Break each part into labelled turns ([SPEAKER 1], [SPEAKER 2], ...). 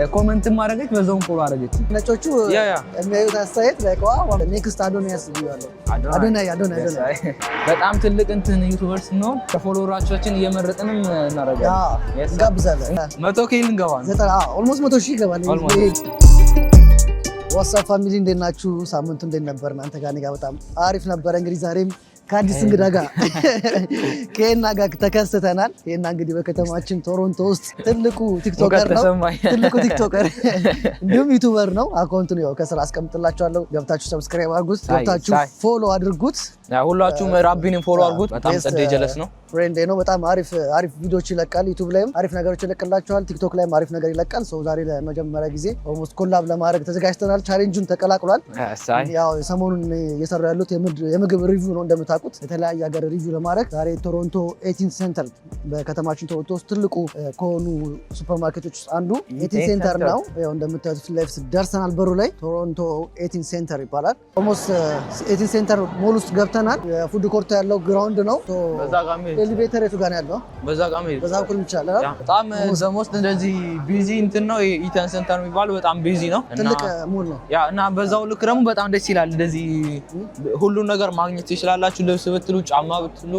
[SPEAKER 1] ኮሜንት ማድረገች በዛውም ፎሎ አደረገች።
[SPEAKER 2] ነጮቹ የሚያዩት አስተያየት ላይ ቆዋ ኔክስት አዶናያስ ብያለሁ። አዶናይ
[SPEAKER 1] በጣም ትልቅ እንትን ዩቲዩበርስ ነው። ከፎሎወራችን እየመረጥንም እናደርጋለን።
[SPEAKER 2] ጋብዛለን
[SPEAKER 1] 100K ልንገባ ነው።
[SPEAKER 2] ኦልሞስት 100,000 ይገባል። ዋትስአፕ ፋሚሊ እንዴት ናችሁ? ሳምንቱ እንዴት ነበር? እናንተ ጋር እኔ ጋር በጣም አሪፍ ነበረ። እንግዲህ ዛሬም ከአዲስ እንግዳ ጋር ከኤና ጋር ተከስተናል። ኤና እንግዲህ በከተማችን ቶሮንቶ ውስጥ ትልቁ ቲክቶከር ነው። ትልቁ ቲክቶከር እንዲሁም ዩቲዩበር ነው። አካውንቱን ያው ከስራ አስቀምጥላችኋለሁ። ገብታችሁ ሰብስክራይብ አድርጉት፣ ገብታችሁ ፎሎ አድርጉት።
[SPEAKER 1] ሁላችሁም ራቢንን ፎሎ አድርጉት። በጣም ጸዴ ጀለስ ነው።
[SPEAKER 2] ፍሬንድ ነው። በጣም አሪፍ ቪዲዮዎች ይለቃል። ዩቲዩብ ላይም አሪፍ ነገሮች ይለቅላችኋል። ቲክቶክ ላይም አሪፍ ነገር ይለቃል። ሰው ዛሬ ለመጀመሪያ ጊዜ ኦልሞስት ኮላብ ለማድረግ ተዘጋጅተናል። ቻሌንጁን ተቀላቅሏል። ያው ሰሞኑን እየሰሩ ያሉት የምግብ ሪቪው ነው እንደምታውቁት። የተለያየ ሀገር ሪቪው ለማድረግ ዛሬ ቶሮንቶ 18 ሴንተር በከተማችን ቶሮንቶ ውስጥ ትልቁ ከሆኑ ሱፐርማርኬቶች ውስጥ አንዱ 18 ሴንተር ነው። ያው እንደምታዩት ፊት ለፊት ደርሰናል። በሩ ላይ ቶሮንቶ 18 ሴንተር ይባላል። ኦልሞስት 18 ሴንተር ሞል ውስጥ ገብተናል። ፉድ ኮርት ያለው ግራውንድ ነው። ኤሌቬተር የቱ ጋር ያለው? በዛ በኩል ይቻላል።
[SPEAKER 1] በጣም ዘሞስት እንደዚህ ቢዚ እንትን ነው። ኢተን ሴንተር የሚባለው በጣም ቢዚ ነው።
[SPEAKER 2] ትልቅ ሞል ነው።
[SPEAKER 1] ያ እና በዛው ልክ ደግሞ በጣም ደስ ይላል። እንደዚህ ሁሉ ነገር ማግኘት ትችላላችሁ። ልብስ ብትሉ፣ ጫማ ብትሉ፣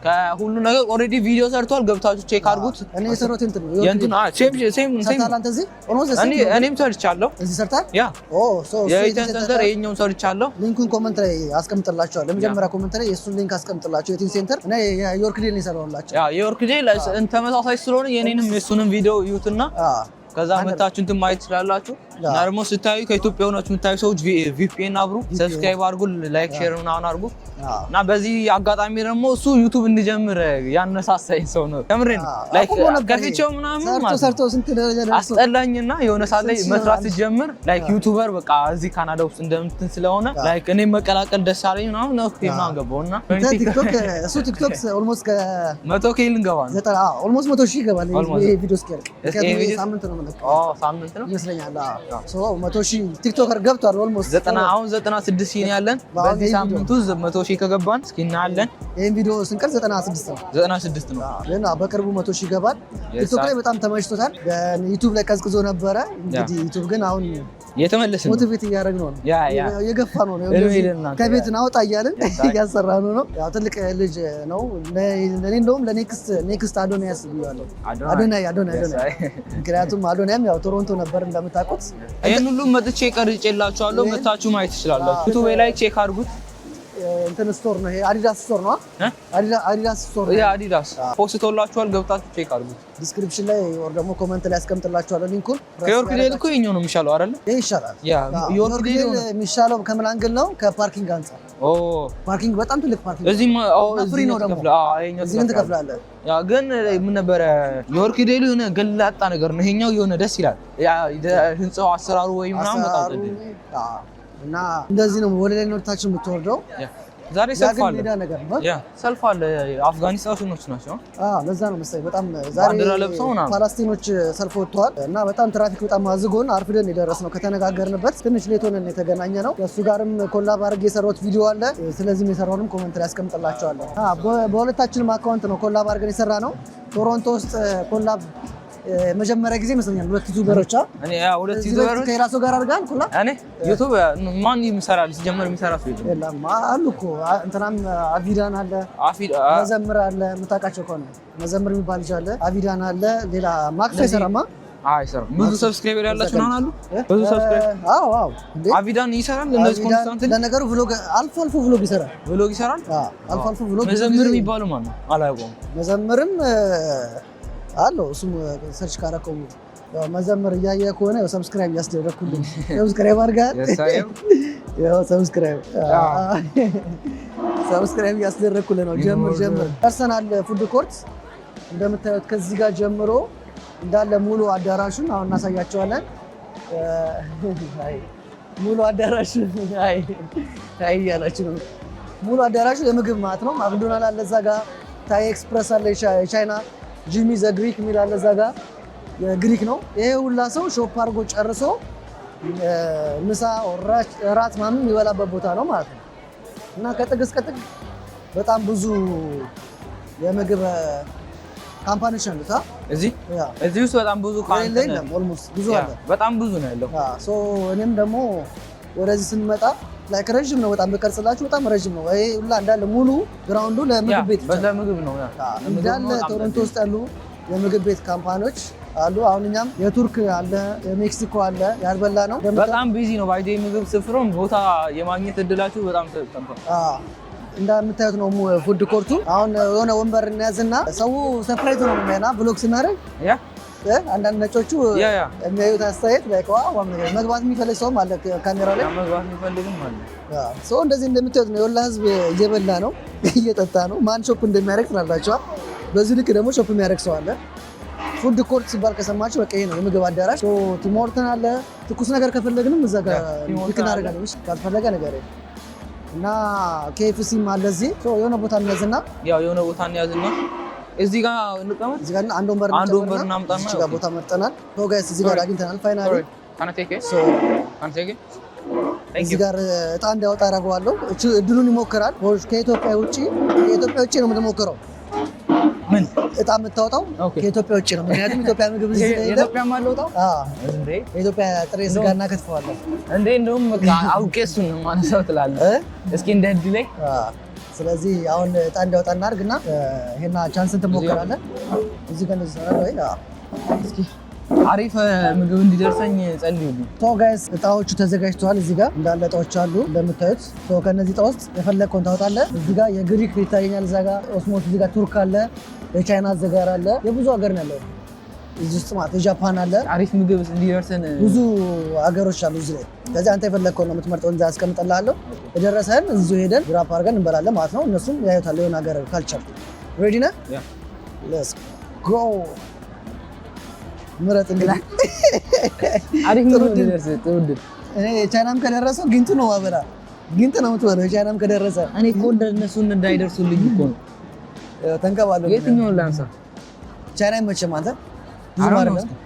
[SPEAKER 1] ከሁሉ ነገር ኦልሬዲ ቪዲዮ ሰርቷል። ገብታችሁ ቼክ አድርጉት።
[SPEAKER 2] እኔ የሰራሁት እንትን ነው
[SPEAKER 1] የእንትን እኔም ሰርቻለሁ።
[SPEAKER 2] እዚህ ሰርታል።
[SPEAKER 1] ያ የኢተን ሴንተር ይኸኛውን ሰርቻለሁ።
[SPEAKER 2] ሊንኩን ኮመንት ላይ አስቀምጥላችኋለሁ። ለመጀመሪያ ኮመንት ላይ የእሱን ሊንክ አስቀምጥላችሁ። የኢተን ሴንተር እና የዮርክ ዴል ነው የሰራሁላችሁ።
[SPEAKER 1] የዮርክ ዴል ተመሳሳይ ስለሆነ የኔንም የሱንም ቪዲዮ እዩትና ከዛ መታችሁ እንትን ማየት ትችላላችሁ። እና ደግሞ ስታዩ ከኢትዮጵያ ሆናችሁ የምታዩ ሰዎች ቪፒኤን አብሩ፣ ሰብስክራይብ አድርጉ፣ ላይክ ሼር ምናምን አድርጉ። እና በዚህ አጋጣሚ ደግሞ እሱ ዩቲዩብ እንዲጀምር ያነሳሳኝ ሰው ነው። ከምሬን ላይክ ከፊቸው ምናምን
[SPEAKER 2] ሰርቶ ስንት ደረጃ ደርሶ
[SPEAKER 1] አስጠላኝና የሆነ ሰዓት ላይ መስራት ሲጀምር ላይክ ዩቲዩበር በቃ እዚህ ካናዳ ውስጥ እንደምትን ስለሆነ ላይክ እኔ መቀላቀል ደስ አለኝ ምናምን ነው ምናምን ገባውና
[SPEAKER 2] ቲክቶክ እሱ ቲክቶክ ኦልሞስት
[SPEAKER 1] ከ100K ልንገባ ነው።
[SPEAKER 2] ኦልሞስት 100,000 ይገባል። ይሄ ቪዲዮ እስኪያልቅ ሳምንት ነው ማለት
[SPEAKER 1] ሳምንት ነው
[SPEAKER 2] ይመስለኛል። 100,000 ቲክቶከር ገብቷል። ኦልሞስት
[SPEAKER 1] 96,000 ነው ያለን። በዚህ ሳምንት ውስጥ 100,000 ከገባን እስኪ እናያለን።
[SPEAKER 2] ይሄን ቪዲዮ ስንቀር 96 ነው ግን በቅርቡ 100,000 ይገባል። ቲክቶክ ላይ በጣም ተመችቶታል። ዩቲዩብ ላይ ቀዝቅዞ ነበረ። እንግዲህ ዩቲዩብ ግን አሁን
[SPEAKER 1] የተመለሰ ነው።
[SPEAKER 2] ሞቲቬት እያደረግን ነው። የገፋ ነው ከቤት ናውጣ እያልን እያሰራ ነው። ያው ትልቅ ልጅ ነው። እኔ እንደውም ለኔክስት አዶናያስ ብያለሁ። አዶናይ ምክንያቱም አዶናይም ያው ቶሮንቶ ነበር እንደምታውቁት።
[SPEAKER 1] ይሄን ሁሉ መጥቼ ቀርጬላችኋለሁ። መታችሁ ማየት ትችላላችሁ። ዩቲዩብ ላይ ቼክ አድርጉት።
[SPEAKER 2] እንትን ስቶር ነው ይሄ። አዲዳስ ስቶር ነው። አዲዳስ ስቶር ነው።
[SPEAKER 1] አዲዳስ ፖስቶላችኋል። ገብታችሁ ቼክ አድርጉት።
[SPEAKER 2] ዲስክሪፕሽን ላይ ወር ደግሞ ኮሜንት ላይ አስቀምጥላችኋለሁ ሊንኩን።
[SPEAKER 1] ከዮርክ ዴል እኮ የኛው ነው የሚሻለው አይደል?
[SPEAKER 2] ይሄ ይሻላል። ዮርክ ዴል የሚሻለው ከምን አንግል ነው? ከፓርኪንግ አንፃር። ፓርኪንግ በጣም ትልቅ ፓርኪንግ።
[SPEAKER 1] እዚህም
[SPEAKER 2] ፍሪ ነው ደግሞ። እዚህ ምን ትከፍላለህ?
[SPEAKER 1] ያ ግን ምን ነበረ ዮርክ ዴል የሆነ ገላጣ ነገር ነው። ይሄኛው የሆነ ደስ ይላል። ያ ህንጻው አሰራሩ ወይ ምናምን በጣም ጥድ
[SPEAKER 2] እና እንደዚህ ነው ወደ ላይ ወርታችን የምትወርደው።
[SPEAKER 1] ዛሬ ሰልፍ አለ።
[SPEAKER 2] ያ
[SPEAKER 1] ሰልፍ አለ። አፍጋኒስታኖች ናቸው።
[SPEAKER 2] ለዛ ነው መሰለኝ በጣም ዛሬ ፓላስቲኖች ሰልፍ ወጥተዋል እና በጣም ትራፊክ በጣም አዝጎን አርፍደን የደረስነው ከተነጋገርንበት ትንሽ ሌት ሆነን የተገናኘ ነው። ከእሱ ጋርም ኮላብ አድርጌ የሰራሁት ቪዲዮ አለ። ስለዚህም የሰራውንም ኮመንት ላይ አስቀምጥላቸዋለሁ። በሁለታችንም አካውንት ነው ኮላብ አድርገን የሰራ ነው። ቶሮንቶ ውስጥ ኮላብ መጀመሪያ ጊዜ ይመስለኛል። ሁለት ዩቲዩበሮች
[SPEAKER 1] ሁለት ዩቲዩበሮች
[SPEAKER 2] ከራሱ ጋር አድርጋል። ኩላ
[SPEAKER 1] እኔ ዩቲዩብ ማን ይሰራል? ሲጀመር የሚሰራ ሰው
[SPEAKER 2] የለም አሉ እኮ እንትናም አቪዳን አለ፣ መዘምር አለ። የምታውቃቸው ከሆነ መዘምር የሚባል ልጅ አለ፣ አቪዳን አለ። ሌላ ማክስ አይሰራማ።
[SPEAKER 1] አይሰራም። ብዙ ሰብስክራይበር ያላችሁ ነው አሉ። ብዙ ሰብስክራይበር አቪዳን ይሰራል። እንደዚህ ኮንስታንት
[SPEAKER 2] ለነገሩ vlog አልፎ vlog ይሰራል። አልፎ vlog
[SPEAKER 1] መዘምር የሚባለው ማን ነው? አላውቀውም።
[SPEAKER 2] መዘምርም አለው እሱም ሰርች ካረከው ያው መዘመር እያየ ከሆነ ያው ሰብስክራይብ ያስደረኩልኝ። ሰብስክራይብ አድርጋል። ያው ሰብስክራይብ ያስደረኩልኝ ነው። ጀምር ፐርሰናል ፉድ ኮርት እንደምታዩት ከዚህ ጋር ጀምሮ እንዳለ ሙሉ አዳራሹን አሁን እናሳያቸዋለን። ሙሉ አዳራሹ አይ ያላችሁ ነው። ሙሉ አዳራሹ የምግብ ማለት ነው። ማክዶናልድ አለ እዛ ጋር፣ ታይ ኤክስፕረስ አለ የቻይና፣ ጂሚ ዘ ግሪክ የሚል አለ እዛ ጋር የግሪክ ነው። ይሄ ሁላ ሰው ሾፕ አድርጎ ጨርሶ ምሳ እራት ምናምን የሚበላበት ቦታ ነው ማለት ነው። እና ከጥግ እስከ ጥግ በጣም ብዙ የምግብ ካምፓኒዎች አሉት
[SPEAKER 1] እዚህ ውስጥ በጣም ብዙ
[SPEAKER 2] ብዙ አለ
[SPEAKER 1] በጣም ብዙ ነው ያለው
[SPEAKER 2] ሶ እኔም ደግሞ ወደዚህ ስንመጣ ላይክ ረጅም ነው በጣም በቀርጽላችሁ በጣም ረጅም ነው ይሄ ሁላ እንዳለ ሙሉ ግራውንዱ ለምግብ ቤት
[SPEAKER 1] ለምግብ ነው
[SPEAKER 2] እንዳለ ቶሮንቶ ውስጥ ያሉ የምግብ ቤት ካምፓኒዎች አሉ አሁን እኛም የቱርክ አለ የሜክሲኮ አለ ያልበላ ነው
[SPEAKER 1] በጣም ቢዚ ነው ባይዴ ምግብ ስፍራውን ቦታ የማግኘት እድላችሁ በጣም ተጠንቷል
[SPEAKER 2] እንደምታዩት ነው ፉድ ኮርቱ አሁን የሆነ ወንበር እንያዝና ሰው ሰፕራይዝ ነው የሚያና ብሎግ ስናደርግ አንዳንድ ነጮቹ የሚያዩት አስተያየት መግባት የሚፈልግ ሰውም አለ ካሜራ ላይ
[SPEAKER 1] መግባት የሚፈልግም አለ
[SPEAKER 2] ሰው እንደዚህ እንደምታዩት ነው የወላ ህዝብ እየበላ ነው እየጠጣ ነው ማን ሾፕ እንደሚያደርግ ትላላችኋል በዚህ ልክ ደግሞ ሾፕ የሚያደርግ ሰው አለ ፉድ ኮርት ሲባል ከሰማችሁ በቃ ይሄ ነው የምግብ አዳራሽ ቲሞርተን አለ ትኩስ ነገር ከፈለግንም እዛ ጋር ፒክ እናደርጋለን ካልፈለገ ነገር እና KFCም አለ እዚህ የሆነ ቦታ እንያዝና
[SPEAKER 1] የሆነ ቦታ እንያዝና እዚህ ጋር እንቀመጥ
[SPEAKER 2] እዚህ ጋር አንድ ወንበር
[SPEAKER 1] እናምጣና
[SPEAKER 2] እዚህ ጋር ቦታ መርጠናል ጋይስ እዚህ ጋር አግኝተናል ፋይናሊ እዚህ ጋር እጣ እንዳወጣ አደርገዋለሁ እድሉን ይሞክራል ከኢትዮጵያ ውጭ ነው የምትሞክረው
[SPEAKER 1] ምን
[SPEAKER 2] እጣ የምታወጣው ከኢትዮጵያ ውጭ ነው ምክንያቱም ኢትዮጵያ ምግብ እዚህ
[SPEAKER 1] ኢትዮጵያ ማለውጣው
[SPEAKER 2] እንዴ ኢትዮጵያ ጥሬ ስጋና ክትፈዋለን
[SPEAKER 1] እንዴ እንደውም አውቄ እሱን ነው ማነሳው ትላለህ እስኪ እንደ እድል ላይ
[SPEAKER 2] ስለዚህ አሁን እጣ እንዳወጣ እናድርግና ይሄና ቻንስን ትሞክራለህ እዚህ ጋር እንደዚህ ሰራ ወይ
[SPEAKER 1] እስኪ አሪፍ ምግብ እንዲደርሰኝ ጸልዩልኝ
[SPEAKER 2] ጋይስ እጣዎቹ ተዘጋጅተዋል እዚህ ጋር እንዳለ እጣዎች አሉ እንደምታዩት ከነዚህ እጣ ውስጥ የፈለግከውን ታወጣለህ እዚህ ጋር የግሪክ ይታየኛል እዛ ጋር ኦስሞስ እዚህ ጋር ቱርክ አለ የቻይና ዘጋር አለ የብዙ ሀገር ነው ያለው እዚህ ውስጥ ማለት የጃፓን አለ
[SPEAKER 1] አሪፍ ምግብ እንዲደርሰን
[SPEAKER 2] ብዙ ሀገሮች አሉ እዚህ ላይ ከዚህ አንተ የፈለግከውን ነው የምትመርጠው እንዛ አስቀምጥልሃለሁ የደረሰን እዚሁ ሄደን ግራፕ አድርገን እንበላለን ማለት ነው እነሱም ያዩታል የሆነ ሀገር ካልቸር ሬዲ ነህ ሌትስ ጎ ምረጥ እንግዲህ
[SPEAKER 1] አሪፍ ምግብ እንዲደርስ ትውልድ
[SPEAKER 2] እኔ ቻይናም ከደረሰው ጊንጡ ነው ማበላ ጊንጥ ነው የምትበለው ቻይናም ከደረሰ
[SPEAKER 1] እኔ እኮ እንደነሱ እንዳይደርሱልኝ እኮ ነው
[SPEAKER 2] ተንከባለሁ
[SPEAKER 1] የትኛውን ላንሳ
[SPEAKER 2] ቻይና ይመችም አንተ ብዙ ማለት ነው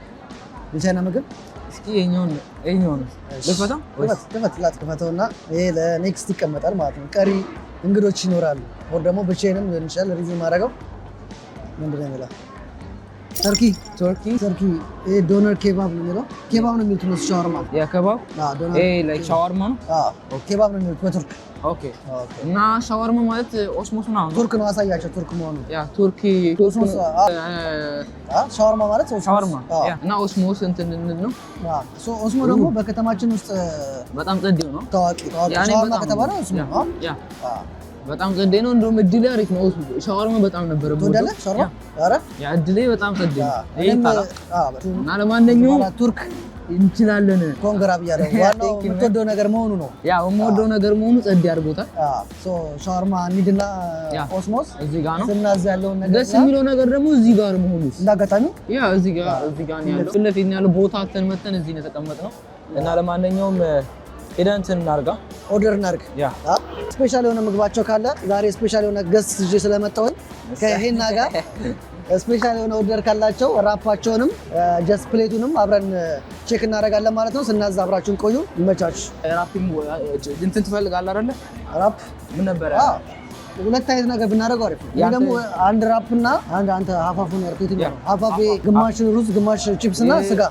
[SPEAKER 2] የቻይና ምግብ
[SPEAKER 1] እስኪ የኛውን ልፈታው
[SPEAKER 2] ልፈታውና ይሄ ለኔክስት ይቀመጣል ማለት ነው ቀሪ እንግዶች ይኖራሉ ወር ደግሞ ብቻዬንም ሊሆን ይችላል ሪቪው ማድረገው ምንድን ነው የሚለው ቱርኪ ይሄ ዶነር ኬባብ ነው የሚለው ኬባብ ነው የሚሉት እነሱ ሻወርማ
[SPEAKER 1] የኬባብ ላይክ ሻወርማ ነው
[SPEAKER 2] ኬባብ ነው የሚሉት በቱርክ
[SPEAKER 1] እና ሻወርማ ማለት ኦስሞስ ነው
[SPEAKER 2] ቱርክ ነው አሳያቸው ቱርክ መሆኑ
[SPEAKER 1] ቱርኪ
[SPEAKER 2] ኦስሞስ ሻወርማ ማለት
[SPEAKER 1] ሻወርማ እና ኦስሞስ እንትን ነው
[SPEAKER 2] ኦስሞ ደግሞ በከተማችን ውስጥ
[SPEAKER 1] በጣም ጸዴው ነው
[SPEAKER 2] ታዋቂ ሻወርማ ከተባለ ኦስሞ
[SPEAKER 1] በጣም ጸዴ ነው እንደውም እድሌ አሪፍ ነው ሻወርማ በጣም ነበር
[SPEAKER 2] ወደለ ሻወርማ አረ
[SPEAKER 1] ያ እድሌ በጣም ጸዴ ነው እና ለማንኛውም
[SPEAKER 2] ቱርክ
[SPEAKER 1] እንችላለን
[SPEAKER 2] ኮንግራ ብያለሁ ዋናው የምትወደው ነገር መሆኑ ነው
[SPEAKER 1] የምወደው ነገር መሆኑ ጸዴ አድርጎታል
[SPEAKER 2] ሻወርማ እንሂድና ኦስሞስ
[SPEAKER 1] እዚህ ጋር ነው
[SPEAKER 2] ስናዝ ያለውን ነገር
[SPEAKER 1] ደስ የሚለው ነገር ደግሞ እዚህ ጋር መሆኑ
[SPEAKER 2] እንዳጋጣሚ
[SPEAKER 1] እዚህ ጋር ነው ያለው ፊት ለፊት ነው ያለው ቦታ መተን እዚህ ነው የተቀመጥነው እና ለማንኛውም ሄደን እናርጋ
[SPEAKER 2] ኦርደር እናርግ ስፔሻል የሆነ ምግባቸው ካለ ዛሬ ስፔሻል የሆነ ገስት ይዤ ስለመጣሁኝ ከሄና ጋር ስፔሻል የሆነ ኦርደር ካላቸው ራፓቸውንም ጀስት ፕሌቱንም አብረን ቼክ እናደርጋለን ማለት ነው ስናዝ አብራችሁን ቆዩ ይመቻችሁ
[SPEAKER 1] ራፒንግ እንትን ትፈልጋለህ አይደለ
[SPEAKER 2] ራፕ
[SPEAKER 1] ምን ነበር
[SPEAKER 2] ሁለት አይነት ነገር ብናደርገው አሪፍ ነው ይሄ ደግሞ አንድ ራፕ እና አንተ ሀፋፉን ያርኩት ነው ሀፋፌ ግማሽ ሩዝ ግማሽ ቺፕስ እና ስጋ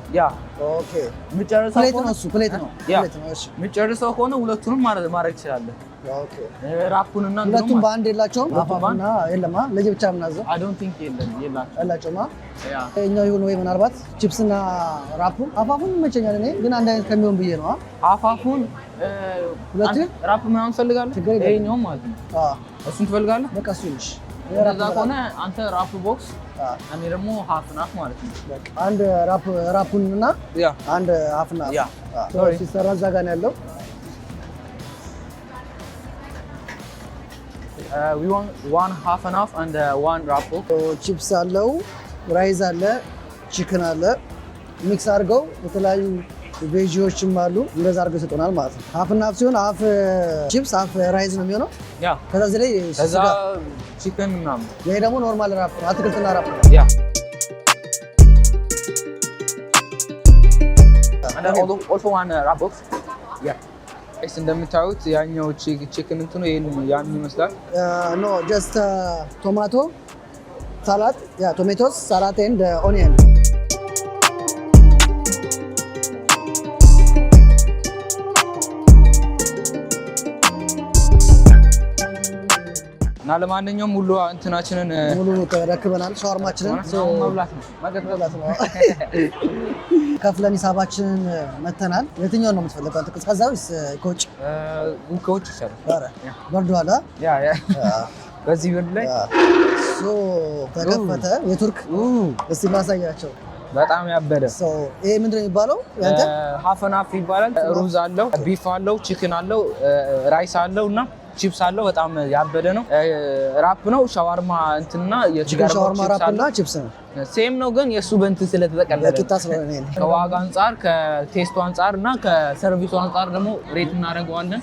[SPEAKER 2] ኦኬ
[SPEAKER 1] ምጨርሰው
[SPEAKER 2] ፕሌት ነው እሱ ፕሌት ነው
[SPEAKER 1] እሺ ምጨርሰው ከሆነ ሁለቱንም ማድረግ ይችላል
[SPEAKER 2] ኦኬ
[SPEAKER 1] ራፑን እና
[SPEAKER 2] ሁለቱም በአንድ የላቸውም ሀፋፉና የለማ ለየብቻ ምናዘው
[SPEAKER 1] አይ ዶንት ቲንክ
[SPEAKER 2] የላቸውማ እኛው ይሁን ወይ ምናልባት ቺፕስ እና ራፑ ሀፋፉን ይመቸኛል እኔ ግን አንድ አይነት ከሚሆን ብዬ ነው
[SPEAKER 1] ሀፋፉን ሁለት ራፕ ምናምን ፈልጋለህ ይሄኛው ማለት ነው እሱን ትፈልጋለህ
[SPEAKER 2] በቃ እሱ ይልሽ
[SPEAKER 1] እንደዛ ከሆነ አንተ ራፕ ቦክስ እኔ ደግሞ ሃፍ ናፍ ማለት ነው
[SPEAKER 2] በቃ አንድ ራፑን እና አንድ ሃፍ ናፍ ሲሰራ እዛ ጋር ነው ያለው
[SPEAKER 1] we want one half and half and one wrap
[SPEAKER 2] ቺፕስ አለው ራይዝ አለ ቺክን አለ ሚክስ አድርገው የተለያዩ ቬጂዎችም አሉ እንደዛ አድርገው ይሰጡናል ማለት ነው ሃፍ እና ሃፍ ሲሆን ሃፍ ቺፕስ ሃፍ ራይዝ ነው የሚሆነው ከዛ ላይ
[SPEAKER 1] ከዛ ቺክን ምናምን
[SPEAKER 2] ይሄ ደግሞ ኖርማል ራፕ ነው አትክልትና ራፕ ነው
[SPEAKER 1] and also one wrap box እስ እንደምታዩት ያኛው ቺክን እንትኑ ያን ይመስላል
[SPEAKER 2] ኖ ጀስት ቶማቶ salad, yeah, tomatoes, salad and onion.
[SPEAKER 1] እና ለማንኛውም ሁሉ እንትናችንን
[SPEAKER 2] ሙሉ ተረክበናል። ሻወርማችንን
[SPEAKER 1] መብላት ነው መብላት ነው።
[SPEAKER 2] ከፍለን ሂሳባችንን መተናል። የትኛውን ነው የምትፈልገው አንተ? ቀዝቃዛ ወይስ ከውጭ?
[SPEAKER 1] ከውጭ ይሻላል።
[SPEAKER 2] ኧረ በርዷል።
[SPEAKER 1] ያ በዚህ ብር ላይ
[SPEAKER 2] ተከፈተ። የቱርክ እስቲ ማሳያቸው።
[SPEAKER 1] በጣም ያበደ
[SPEAKER 2] ይሄ ምንድን ነው የሚባለው? ያንተ
[SPEAKER 1] ሀፈናፍ ይባላል። ሩዝ አለው፣ ቢፍ አለው፣ ቺክን አለው፣ ራይስ አለው እና ቺፕስ አለው። በጣም ያበደ ነው። ራፕ ነው። ሻዋርማ እንትና
[SPEAKER 2] ሻዋርማ ራፕ እና ቺፕስ ነው።
[SPEAKER 1] ሴም ነው ግን የሱ በእንትን ስለተጠቀለለ
[SPEAKER 2] ለቂጣ ስለሆነ ነው።
[SPEAKER 1] ከዋጋ አንፃር ከቴስቱ አንፃር እና ከሰርቪሱ አንፃር ደግሞ ሬት እናደርገዋለን።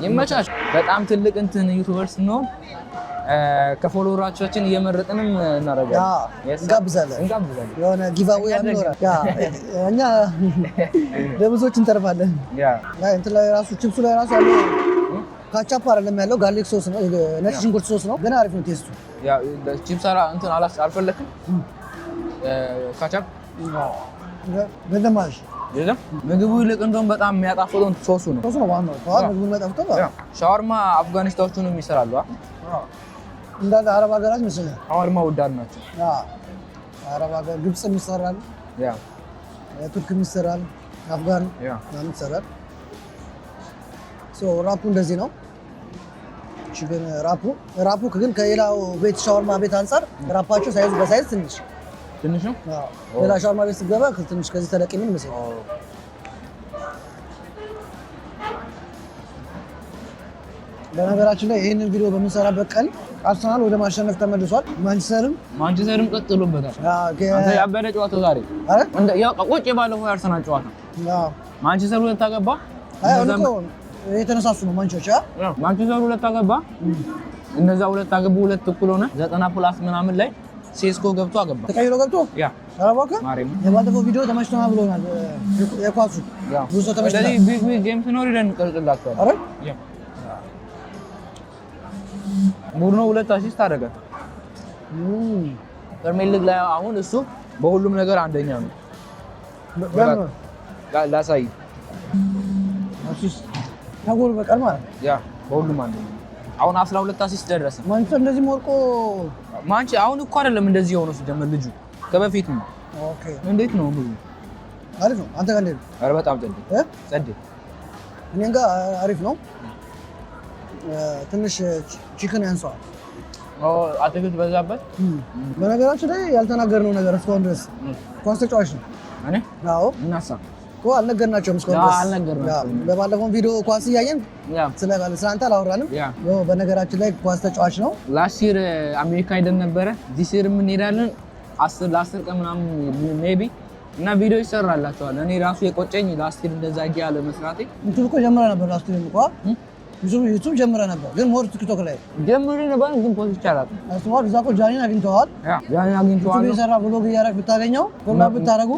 [SPEAKER 1] ይመቻች። በጣም ትልቅ እንትን ዩቲዩበር ስንሆን ከፎሎወራችን እየመረጥንም እናደርጋለን።
[SPEAKER 2] እንጋብዛለን። የሆነ ጊቫዌይ ያኖራል። እኛ ለብዙዎች እንተርፋለን። እንትን ላይ ራሱ ቺፕሱ ላይ ራሱ ያለው ካቻፕ አይደለም ያለው ጋርሊክ ሶስ ነው። ነጭ ሽንኩርት ሶስ ነው። ግን አሪፍ ነው ቴስቱ።
[SPEAKER 1] ያ ቺፕስ እንትን አልፈለክም? ካቻፕ
[SPEAKER 2] በደማሽ
[SPEAKER 1] የለም። ምግቡ ይልቅ እንደውም በጣም የሚያጣፍጠው ሶሱ ነው።
[SPEAKER 2] ሶሱ ነው ዋናው። ምግቡ የሚያጣፍጠው
[SPEAKER 1] ሻወርማ አፍጋኒስታኖቹንም ይሰራሉ።
[SPEAKER 2] እንዳለ አረብ ሀገራት መሰለኝ
[SPEAKER 1] ሻወርማ ወዳድ ናቸው።
[SPEAKER 2] አረብ ሀገር ግብፅም ይሰራል፣ ቱርክም ይሰራል፣ አፍጋን ምናምን ይሰራል። ራፑ እንደዚህ ነው። ግን ራፑ ግን ከሌላው ቤት ሻወርማ ቤት አንፃር ራፓቸው ሳይዙ በሳይዝ ትንሽ ነው። ሌላ ሻወርማ ቤት ስትገባ ትንሽ ከዚህ ተለቅ የሚል ይመስላል። በነገራችን ላይ ይህንን ቪዲዮ በምንሰራበት ቀን አርሰናል ወደ ማሸነፍ ተመልሷል። ማንቸስተርም ቀጥሎበታል። አንተ ያበደ ጨዋታ ዛሬ ቁጭ ባለፈው የአርሰናል ጨዋታ ማንቸስተር ሁለት አገባ። የተነሳሱ ነው ማንቾች። ማንቸስተር ሁለት አገባ፣ እነዛ ሁለት አገቡ፣ ሁለት እኩል ሆነ። 90+ ምናምን ላይ ሴስኮ ገብቶ አገባ። ተቀይሮ ገብቶ አረባከ የባለፈው ቪዲዮ ተመችቶናል ብሎናል። የኳሱ ብዙ ተመችቶናል። ስለዚህ ቢግ ጌም ሲኖር ይደን ቀርጽላችኋል። አረ ሙርኖ ሁለት አሲስት አደረገ። ፕሪሚየር ሊግ ላይ አሁን እሱ በሁሉም ነገር አንደኛ ነው። ላሳይ አሲስት ታጎል በቀል ማለት ያ በሁሉም አንደኛ አሁን 12 አሲስት ደረሰ። ማንቸስተር እንደዚህ ሞርቆ አሁን እኮ አይደለም እንደዚህ የሆነው ሲጀመር ልጁ ከበፊት ነው። ኦኬ እንዴት ነው ሙሉ አሪፍ ነው። አንተ ጋር እንዴት ነው? ኧረ በጣም ጸዴ እኔ ጋር አሪፍ ነው። ትንሽ ቺክን ያንሷል። አትክልት በዛበት። በነገራችን ላይ ያልተናገርነው ነገር እስካሁን ድረስ ኳስ ተጫዋች ነው። እኔ አዎ እናሳ አልነገርናቸውም እስካሁን ድረስ አልነገርናቸውም። በባለፈው ቪዲዮ ኳስ እያየን ስለአንተ አላወራንም። በነገራችን ላይ ኳስ ተጫዋች ነው። ላስት ይር አሜሪካ ሄደን ነበረ። ዚስ ይር እንሄዳለን ለ10 ቀን ምናምን ሜቢ እና ቪዲዮ ይሰራላቸዋል። እኔ ራሱ የቆጨኝ ላስት ይር እንደዛ ያለ መስራቴ። ዩቲዩብ እኮ ጀምረ ነበር ላስት ይር እንኳ ዩቲዩብ ጀምረ ነበር፣ ግን ሞር ቲክቶክ ላይ ጀምረ ነበር። ግን ፖስት ይቻላል አስዋል እዛ እኮ ጃኒን አግኝተዋል። ዩቲዩብ የሰራ ብሎግ እያደረግ ብታገኘው ኮላብ ብታረጉ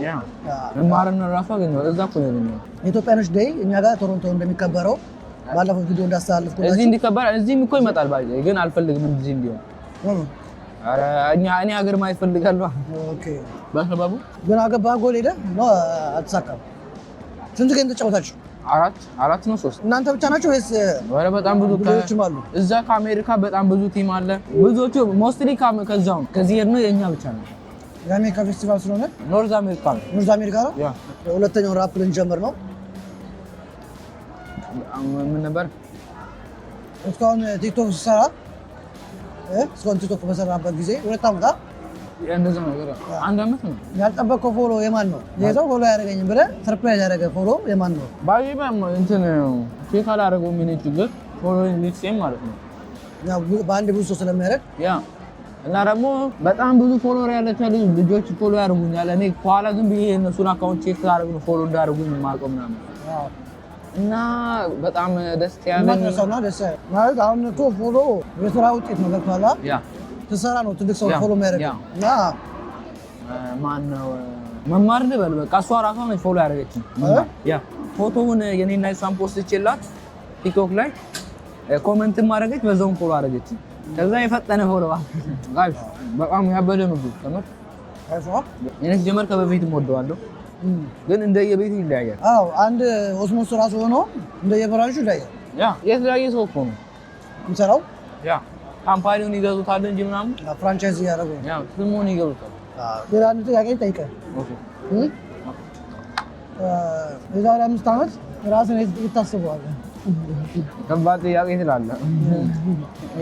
[SPEAKER 2] ማረን ራሱ አገኘው። እዛ እኮ ነው የኢትዮጵያኖች ዴይ እኛ ጋር ቶሮንቶ እንደሚከበረው ባለፈው ቪዲዮ እንዳስተላልፍኩ እዚህ እንዲከበር እዚህም እኮ ይመጣል ባይ ግን አልፈልግም እዚህ እንዲሆን። አረ እኔ ሀገር ማየት ፈልጋለሁ። ኦኬ በሰበቡ ግን አገባ ጎል ሄደ ነው አልተሳካም። ስንት ጌም ተጫወታችሁ? አራት ነው 3 እናንተ ብቻ ናችሁ ወይስ? ወረ በጣም ብዙ ቲሞችም አሉ እዛ ከአሜሪካ በጣም ብዙ ቲም አለ። ብዙዎቹ ሞስትሊ ከዛው ከዚህ ነው የኛ ብቻ ነው። የአሜሪካ ፌስቲቫል ስለሆነ ኖርዝ አሜሪካ ነው። ያ ሁለተኛው ራፕ ልንጀምር ነው። ምን ነበር እስካሁን ቲክቶክ ሲሰራ እስካሁን ቲክቶክ በሰራበት ጊዜ 2 ዓመት እንደዛ ነገር 1 ዓመት ነው። ያልጠበቀው ፎሎ የማን ነው? የሰው ፎሎ ያደረገኝ ብለህ ሰርፕራይዝ ያደረገ ፎሎ የማን ነው? ባይባም እንትን ቼክ አላደረገውም። ምን ችግር ፎሎ ሊክሴም ማለት ነው። ያው በአንድ ብዙ ሰው ስለሚያደርግ ያ እና ደግሞ በጣም ብዙ ፎሎወር ያላቸው ልጆች ፎሎ ያደርጉኛል። እኔ ኋላ ዝም ብዬ እነሱን አካውንት ቼክ አደረጉ ነው ፎሎ እንዳደረጉኝ የማውቀው ምናምን እና በጣም ደስ ያለኝ ማለት አሁን እኮ ፎሎ የስራ ውጤት ነው። ገብቶሃል? ያ ትሰራ ነው ትልቅ ሰው ፎሎ የሚያደርገው እና ማን ነው መማር ልበል በቃ እሷ ራሷ ነች ፎሎ ያደረገችኝ። ያ ፎቶውን የኔና የሷን ፖስት ይችላል ቲክቶክ ላይ ኮሜንት ማድረገች በዛውም ፎሎ አደረገችኝ
[SPEAKER 1] ከዛ የፈጠነ ሆነዋ ጋይስ በጣም ያበደ ምግብ ተመር እኔ ጀመር ከበፊትም ወደዋለሁ ግን እንደየቤቱ ይለያያል።
[SPEAKER 2] አዎ አንድ ኦስሞስ ራሱ ሆኖ እንደየብራንቹ ይለያያል።
[SPEAKER 1] ያ የተለያየ ሰው እኮ ነው
[SPEAKER 2] የሚሰራው።
[SPEAKER 1] ያ ካምፓኒውን ይገዙታል እንጂ ምናምን
[SPEAKER 2] ፍራንቻይዝ እያደረጉ ነው።
[SPEAKER 1] ያ ስሙን ይገዙታል።
[SPEAKER 2] ሌላ አንድ ጥያቄ ልጠይቅህ። የዛሬ 5 ዓመት ራስን የት ታስበዋለህ?
[SPEAKER 1] ከባድ ጥያቄ ትላለህ።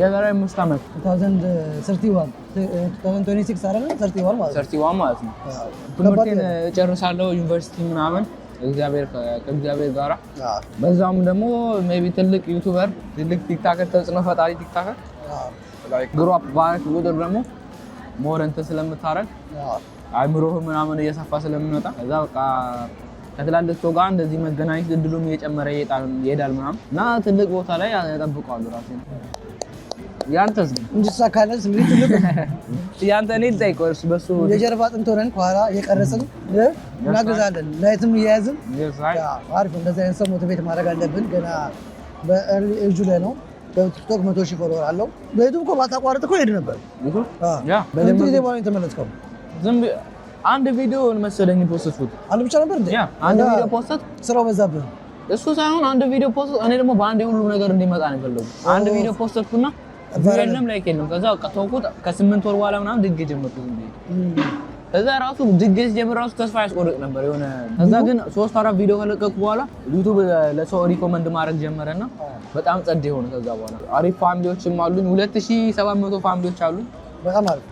[SPEAKER 1] የዛሬ 5 ዓመት
[SPEAKER 2] 2026 አይደለም 31 ማለት ነው።
[SPEAKER 1] ትምህርቴን እጨርሳለሁ ዩኒቨርሲቲ ምናምን ከእግዚአብሔር ጋራ በዛውም ደግሞ ሜይ ቢ ትልቅ ዩቲዩበር ትልቅ ቲክታከር ተጽዕኖ ፈጣሪ ቲክታከር ግሮ አፕ ባረክ ቁጥር ደግሞ ሞር እንትን ስለምታረግ አይምሮህ ምናምን እየሰፋ ስለሚመጣ ከዛ በቃ ከትላልቅ ሰው ጋር እንደዚህ መገናኘት እድሉም እየጨመረ ይሄዳል ምናምን እና ትልቅ ቦታ ላይ እጠብቀዋለሁ ራሴን። ያንተስ
[SPEAKER 2] እንድትሳካለህ እንግዲህ ትልቅ
[SPEAKER 1] ያንተ እኔ ልጠይቀው እርሱ በሱ
[SPEAKER 2] የጀርባ አጥንት ሆነን ከኋላ እየቀረጽን እናግዛለን። ላይትም እያያዝን አሪፍ እንደዚህ አይነት ሰው ሞቲቬት ማድረግ አለብን። ገና በእጁ ላይ ነው። በቲክቶክ 100,000 ፎሎወር አለው። በዩቲዩብ እኮ ባታቋርጥ እኮ ሄድ ነበር። በደንብ ጊዜ በኋላ የተመለስከው
[SPEAKER 1] አንድ ቪዲዮ መሰለኝ ፖስትኩት።
[SPEAKER 2] አንድ ብቻ ነበር እንዴ?
[SPEAKER 1] አንድ ቪዲዮ ፖስት
[SPEAKER 2] ስራው በዛብህ።
[SPEAKER 1] እሱ ሳይሆን አንድ ቪዲዮ ፖስት እኔ ደግሞ በአንድ ሁሉ ነገር እንዲመጣ ነው የፈለጉት። አንድ ቪዲዮ ፖስትኩና ቪዲዮም ላይ ከለም ከዛ በቃ ተውኩት። ከ8 ወር በኋላ ምናምን ድግ ጀመርኩት እንዴ። ከዛ ራሱ ድግስ ጀምር ራሱ ተስፋ ያስቆርጥ ነበር የሆነ። ከዛ ግን 3-4 ቪዲዮ ከለቀቁ በኋላ ዩቲዩብ ለሰው ሪኮመንድ ማድረግ ጀመረና በጣም ጸዴ ሆነ። ከዛ በኋላ አሪፍ ፋሚሊዎችም አሉኝ 2700 ፋሚሊዎች አሉኝ።
[SPEAKER 2] በጣም አሪፍ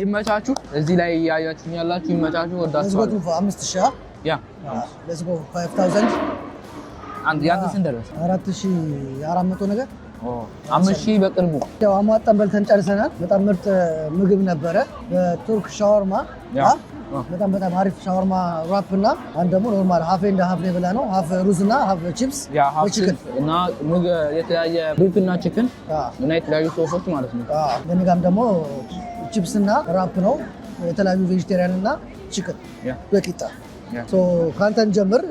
[SPEAKER 1] ይመቻችሁ። እዚህ ላይ ያያችሁኝ ያላችሁ ይመቻችሁ። ወዳችኋለሁ።
[SPEAKER 2] 5000
[SPEAKER 1] ያ
[SPEAKER 2] let's go 5000
[SPEAKER 1] አንድ ያንተ ስንት ደረሰ?
[SPEAKER 2] 4400 ነገር
[SPEAKER 1] 5000 በቅርቡ
[SPEAKER 2] ያው አሟጣን በልተን ጨርሰናል። በጣም ምርጥ ምግብ ነበረ። በቱርክ ሻወርማ በጣም አሪፍ ሻወርማ ራፕ እና አንድ ደግሞ ኖርማል ሃፍ ኤንድ ሃፍ ሌቭል ነው። ሃፍ ሩዝ እና ሃፍ ቺፕስ
[SPEAKER 1] ቺክን እና የተለያየ ቢፍ እና ቺክን እና የተለያዩ ሶሶች ማለት ነው።
[SPEAKER 2] ለሚጋም ደግሞ ቺፕስ እና ራፕ ነው። የተለያዩ ቬጂቴሪያን እና ቺክን በቂጣ ሶ ካንተን ጀምር።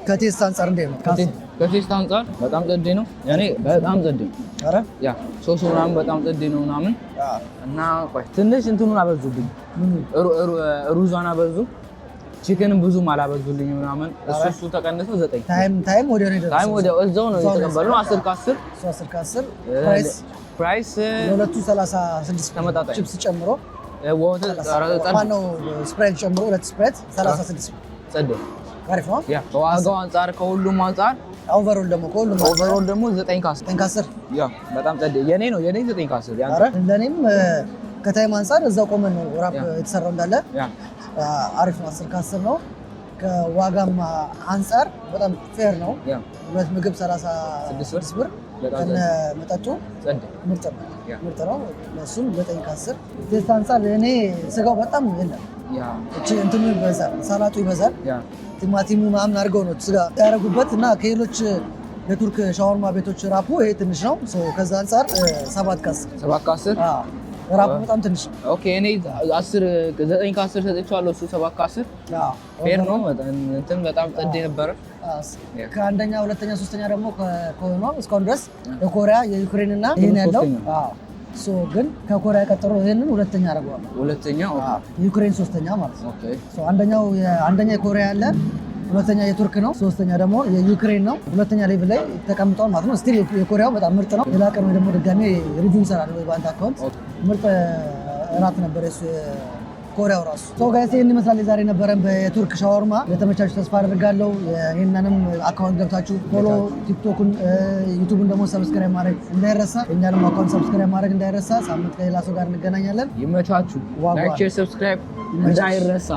[SPEAKER 2] ከቴስት አንፃር እንዴት ነው?
[SPEAKER 1] ከቴስት አንፃር በጣም ጸዴ ነው። ያኔ በጣም ጸዴ ነው።
[SPEAKER 2] አረ
[SPEAKER 1] ያ ሶሱ ምናምን በጣም ጸዴ ነው ምናምን እና ቆይ ትንሽ እንትኑን አበዙብኝ። ሩዟን አበዙ። ቺክንም ብዙም አላበዙልኝ ምናምን እሱ ተቀንሶ 9
[SPEAKER 2] ታይም ወደ ነው ደረሰ።
[SPEAKER 1] ታይም ወደ እዛው ነው የተቀበለው 10 ከ10 ፕራይስ
[SPEAKER 2] ለሁለቱ 36
[SPEAKER 1] ተመጣጣኝ
[SPEAKER 2] ቺፕስ ጨምሮ ማነው ስፕራይት ጨምሮ ሁለት ስፕራይት 36
[SPEAKER 1] ጸዴ
[SPEAKER 2] አሪፍ ነው።
[SPEAKER 1] ያ ከዋጋው አንፃር ከሁሉም አንፃር
[SPEAKER 2] ኦቨርኦል ደግሞ
[SPEAKER 1] 9 ከ10 ያ በጣም ጸዴ የኔ 9 ከ10 ያ
[SPEAKER 2] ለኔም ከታይም አንፃር እዛው ቆመን ነው ራፕ የተሰራው እንዳለ አሪፍ ነው። 10 ከ10 ነው። ከዋጋም አንፃር በጣም ፌር ነው። ሁለት ምግብ 36 ብር ከነ መጠጡ ምርጥ ነው። ለሱም 9 ከ10 ቴስት አንፃር እኔ ስጋው በጣም የለም እቺ እንትኑ ይበዛል፣ ሰላጡ ይበዛል። ቲማቲሙ ምናምን አድርገው ነው ስጋ ያደረጉበት እና ከሌሎች የቱርክ ሻወርማ ቤቶች ራፑ ይሄ ትንሽ ነው። ከዛ አንፃር 7 ከ10 ራፑ በጣም ትንሽ ነው።
[SPEAKER 1] ኦኬ እኔ 9 ከ10 ሰጥቼዋለሁ። እሱ 7 ከ10 ፌር ነው። እንትን በጣም ጸዴ ነበረ።
[SPEAKER 2] ከአንደኛ ሁለተኛ ሶስተኛ ደግሞ ከሆነ እስካሁን ድረስ የኮሪያ የዩክሬን እና ይሄን ያለው ግን ከኮሪያ ቀጥሎ ይሄንን ሁለተኛ አደረገዋል።
[SPEAKER 1] ሁለተኛው
[SPEAKER 2] ዩክሬን ሶስተኛ ማለት ነው። አንደኛ የኮሪያ አለ፣ ሁለተኛ የቱርክ ነው፣ ሶስተኛ ደግሞ የዩክሬን ነው። ሁለተኛ ሌቭል ላይ ተቀምጧል ማለት ነው። ስቲል የኮሪያው በጣም ምርጥ ነው። ሌላ ቀን ወይ ደግሞ ድጋሜ ሪቪው እንሰራለን ወይ በአንድ አካውንት ምርጥ እራት ነበር እሱ ኮሪያው ራሱ። ጋይስ ይሄን ይመስላል የዛሬ ነበረን በቱርክ ሻወርማ። ለተመቻችሁ ተስፋ አደርጋለሁ። ይሄንንም አካውንት ገብታችሁ ፎሎ፣ ቲክቶኩን፣ ዩቲዩብን ደግሞ ሰብስክራይብ ማድረግ እንዳይረሳ። እኛንም አካውንት ሰብስክራይብ ማድረግ እንዳይረሳ። ሳምንት ከሌላ ሰው ጋር እንገናኛለን።
[SPEAKER 1] ይመቻችሁ። ላይክ፣ ሼር፣ ሰብስክራይብ እንዳይረሳ።